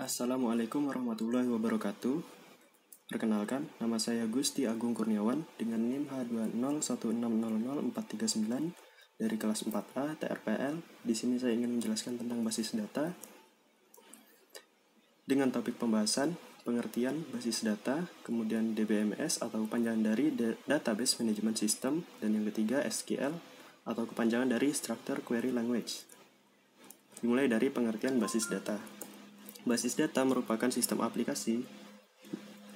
Assalamualaikum warahmatullahi wabarakatuh. Perkenalkan, nama saya Gusti Agung Kurniawan dengan NIM H2016000439 dari kelas 4A TRPL. Di sini saya ingin menjelaskan tentang basis data dengan topik pembahasan pengertian basis data, kemudian DBMS atau kepanjangan dari Database Management System, dan yang ketiga SQL atau kepanjangan dari Structured Query Language. Dimulai dari pengertian basis data. Basis data merupakan sistem aplikasi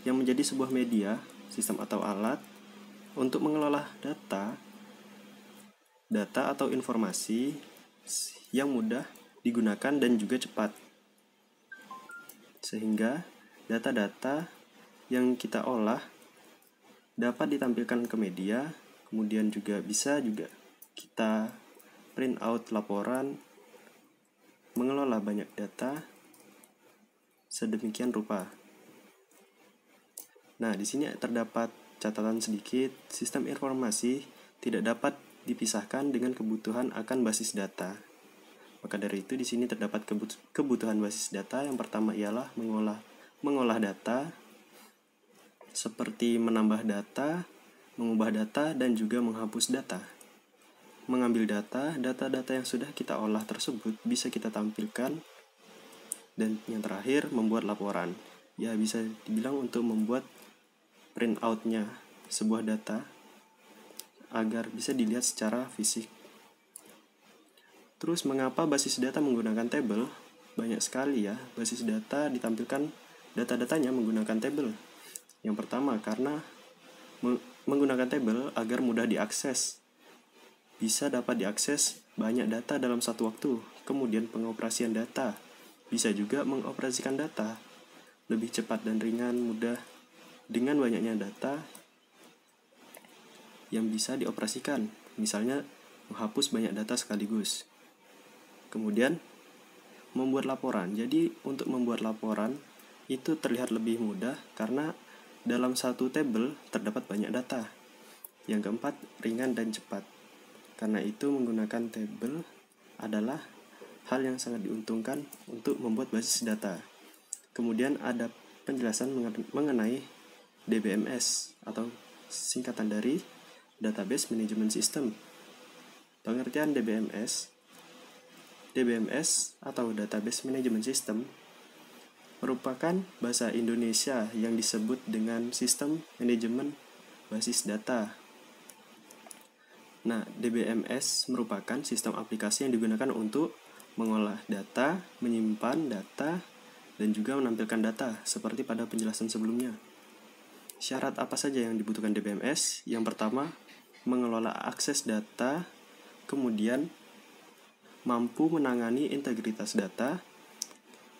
yang menjadi sebuah media, sistem atau alat untuk mengelola data atau informasi yang mudah digunakan dan juga cepat. Sehingga data-data yang kita olah dapat ditampilkan ke media, kemudian juga bisa kita print out laporan, mengelola banyak data sedemikian rupa. Nah, di sini terdapat catatan sedikit. Sistem informasi tidak dapat dipisahkan dengan kebutuhan akan basis data. Maka dari itu di sini terdapat kebutuhan basis data. Yang pertama ialah mengolah data, seperti menambah data, mengubah data, dan juga menghapus data. Mengambil data yang sudah kita olah tersebut bisa kita tampilkan. Dan yang terakhir, membuat laporan. Ya, bisa dibilang untuk membuat print out-nya sebuah data agar bisa dilihat secara fisik. Terus, mengapa basis data menggunakan tabel? Banyak sekali ya, basis data ditampilkan data-datanya menggunakan tabel. Yang pertama, karena menggunakan tabel agar mudah diakses. Bisa dapat diakses banyak data dalam satu waktu. Kemudian pengoperasian data. Bisa juga mengoperasikan data lebih cepat dan ringan, mudah dengan banyaknya data yang bisa dioperasikan. Misalnya menghapus banyak data sekaligus. Kemudian membuat laporan. Jadi untuk membuat laporan itu terlihat lebih mudah karena dalam satu tabel terdapat banyak data. Yang keempat, ringan dan cepat. Karena itu menggunakan tabel adalah hal yang sangat diuntungkan untuk membuat basis data. Kemudian ada penjelasan mengenai DBMS atau singkatan dari Database Management System. Pengertian DBMS atau Database Management System merupakan bahasa Indonesia yang disebut dengan sistem manajemen basis data. Nah, DBMS merupakan sistem aplikasi yang digunakan untuk mengolah data, menyimpan data, dan juga menampilkan data, seperti pada penjelasan sebelumnya. Syarat apa saja yang dibutuhkan DBMS? Yang pertama, mengelola akses data, kemudian mampu menangani integritas data,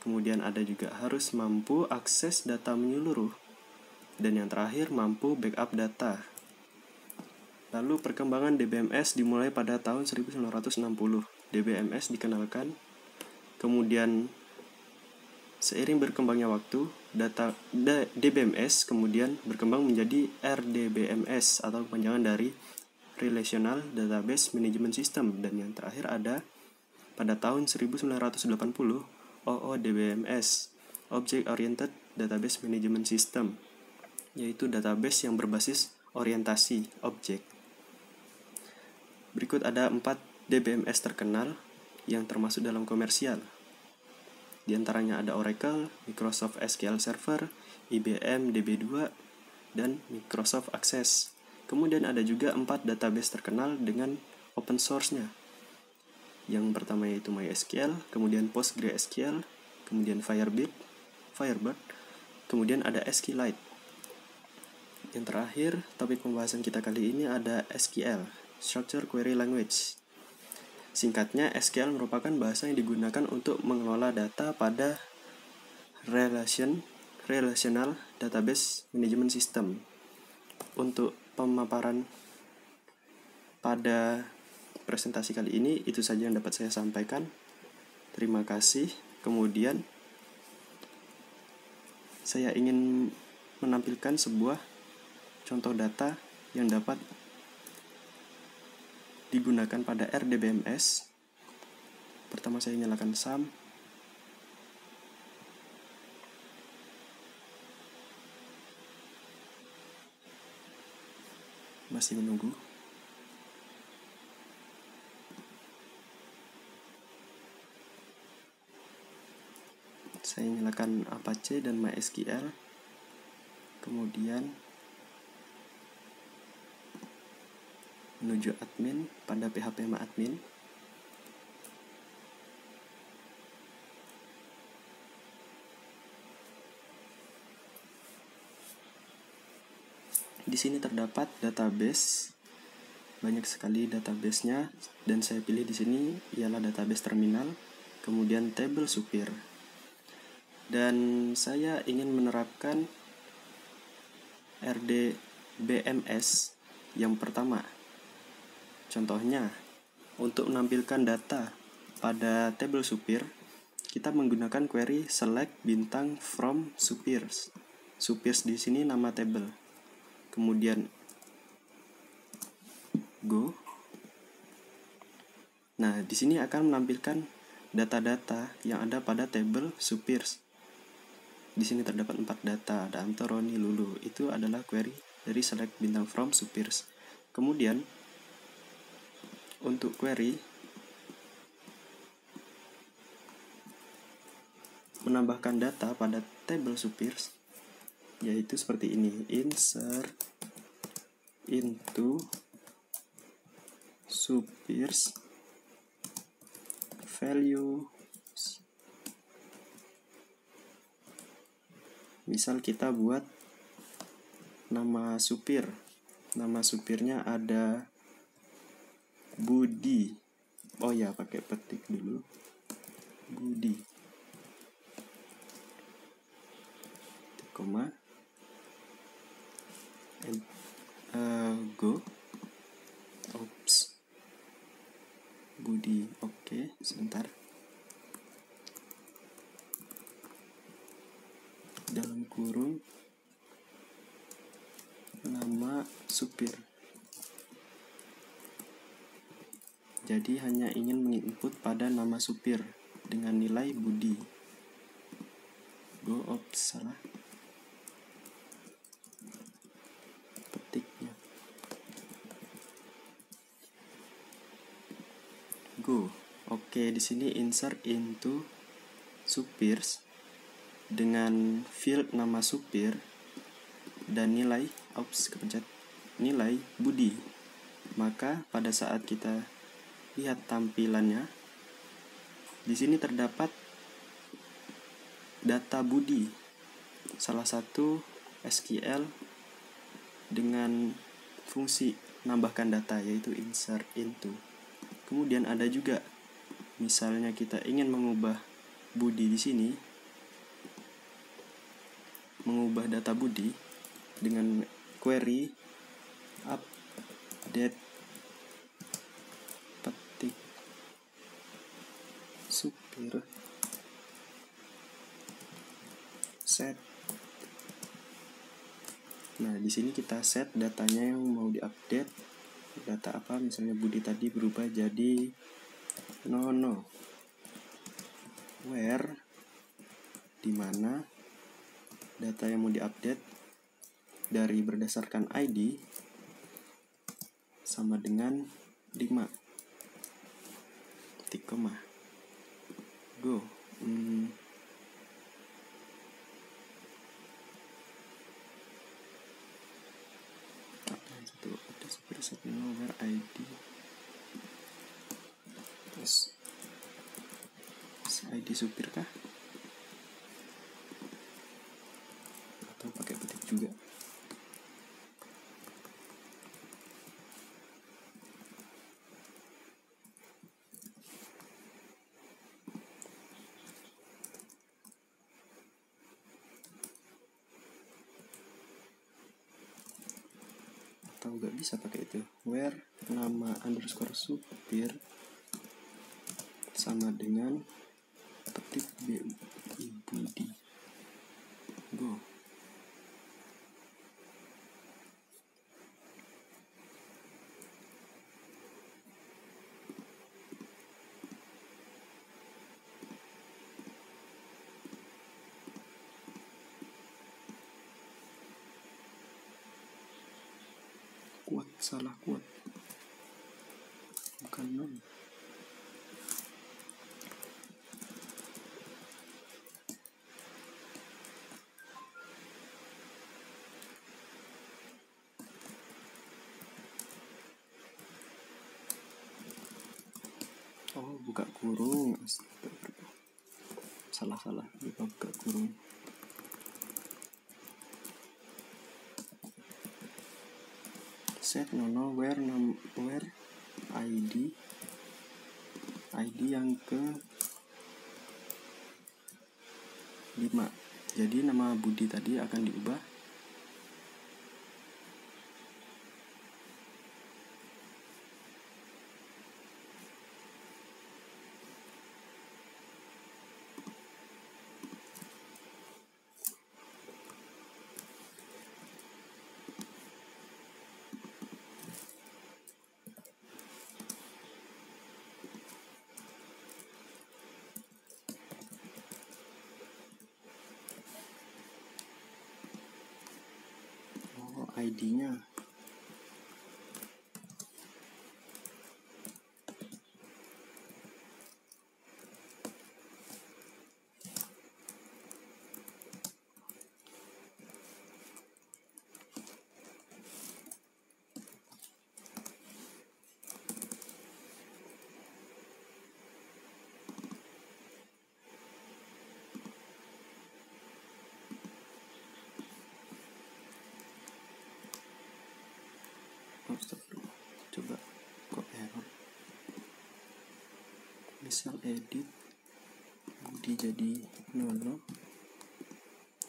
kemudian ada juga harus mampu akses data menyeluruh, dan yang terakhir mampu backup data. Lalu perkembangan DBMS dimulai pada tahun 1960. DBMS dikenalkan, kemudian seiring berkembangnya waktu, DBMS kemudian berkembang menjadi RDBMS atau kepanjangan dari Relational Database Management System, dan yang terakhir ada pada tahun 1980 OODBMS, Object Oriented Database Management System, yaitu database yang berbasis orientasi objek. Berikut ada 4 DBMS terkenal yang termasuk dalam komersial. Di antaranya ada Oracle, Microsoft SQL Server, IBM DB2, dan Microsoft Access. Kemudian ada juga 4 database terkenal dengan open source-nya. Yang pertama yaitu MySQL, kemudian PostgreSQL, kemudian Firebird, kemudian ada SQLite. Yang terakhir, topik pembahasan kita kali ini ada SQL, Structured Query Language. Singkatnya, SQL merupakan bahasa yang digunakan untuk mengelola data pada Relational Database Management System. Untuk pemaparan pada presentasi kali ini, itu saja yang dapat saya sampaikan. Terima kasih. Kemudian, saya ingin menampilkan sebuah contoh data yang dapat digunakan pada RDBMS. Pertama saya nyalakan SAM. Masih menunggu. Saya nyalakan Apache dan MySQL. Kemudian menuju admin pada PHP admin. Di sini terdapat database, banyak sekali database-nya, dan saya pilih di sini ialah database terminal, kemudian table supir. Dan saya ingin menerapkan RDBMS yang pertama. Contohnya, untuk menampilkan data pada table supir, kita menggunakan query select bintang from suppiers. Suppiers di sini nama table. Kemudian go. Nah, di sini akan menampilkan data-data yang ada pada table suppiers. Di sini terdapat 4 data, ada Anto, Roni, Lulu. Itu adalah query dari select bintang from suppiers. Kemudian untuk query menambahkan data pada table suppiers, yaitu seperti ini, insert into suppiers value. Misal kita buat nama supir. Nama supirnya ada Budi. Oh ya, pakai petik dulu. Budi. Koma. Go. Oops. Budi. Oke, sebentar. Dalam kurung nama supir. Jadi hanya ingin menginput pada nama supir dengan nilai Budi. Go. Oops, salah. Petiknya. Go. Oke, di sini insert into suppiers dengan field nama supir dan nilai, kepencet, nilai Budi. Maka pada saat kita lihat tampilannya, di sini terdapat data Budi, salah satu SQL dengan fungsi nambahkan data, yaitu insert into. Kemudian ada juga, misalnya kita ingin mengubah Budi di sini, mengubah data Budi dengan query update petik supir set. Nah, di sini kita set datanya yang mau diupdate. Data apa? Misalnya Budi tadi berubah jadi Nono. Where, di mana data yang mau diupdate dari berdasarkan ID sama dengan 5. Titik koma. Go. Ada supir setnya where ID. Terus ID supir kah? Atau pakai petik juga? Atau nggak bisa pakai itu, where nama underscore supir sama dengan petik Budi. Go. salah kuat, bukan non. Oh, buka kurung. Salah lupa buka kurung. Set nono where ID yang ke 5. Jadi nama Budi tadi akan diubah ID-nya. Coba kok error. Misal edit Budi jadi nono,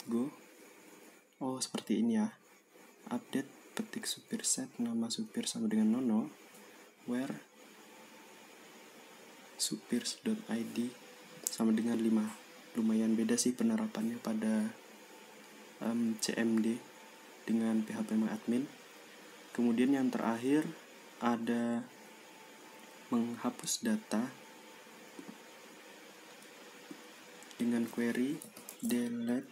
go. Oh, seperti ini ya. Update, petik supir set, nama supir sama dengan nono, where supirs.id sama dengan 5. Lumayan beda sih penerapannya pada CMD dengan PHP MyAdmin. Kemudian yang terakhir ada menghapus data dengan query delete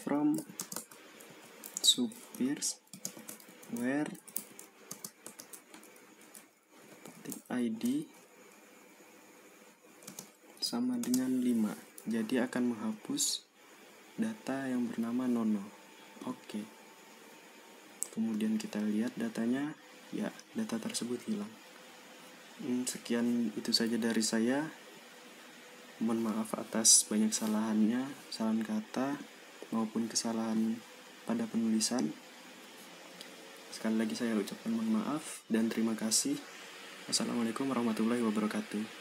from supirs where ID sama dengan 5. Jadi akan menghapus data yang bernama nono. Oke. Kemudian kita lihat datanya, ya, data tersebut hilang. Sekian itu saja dari saya. Mohon maaf atas banyak salah kata maupun kesalahan pada penulisan. Sekali lagi saya ucapkan mohon maaf dan terima kasih. Wassalamualaikum warahmatullahi wabarakatuh.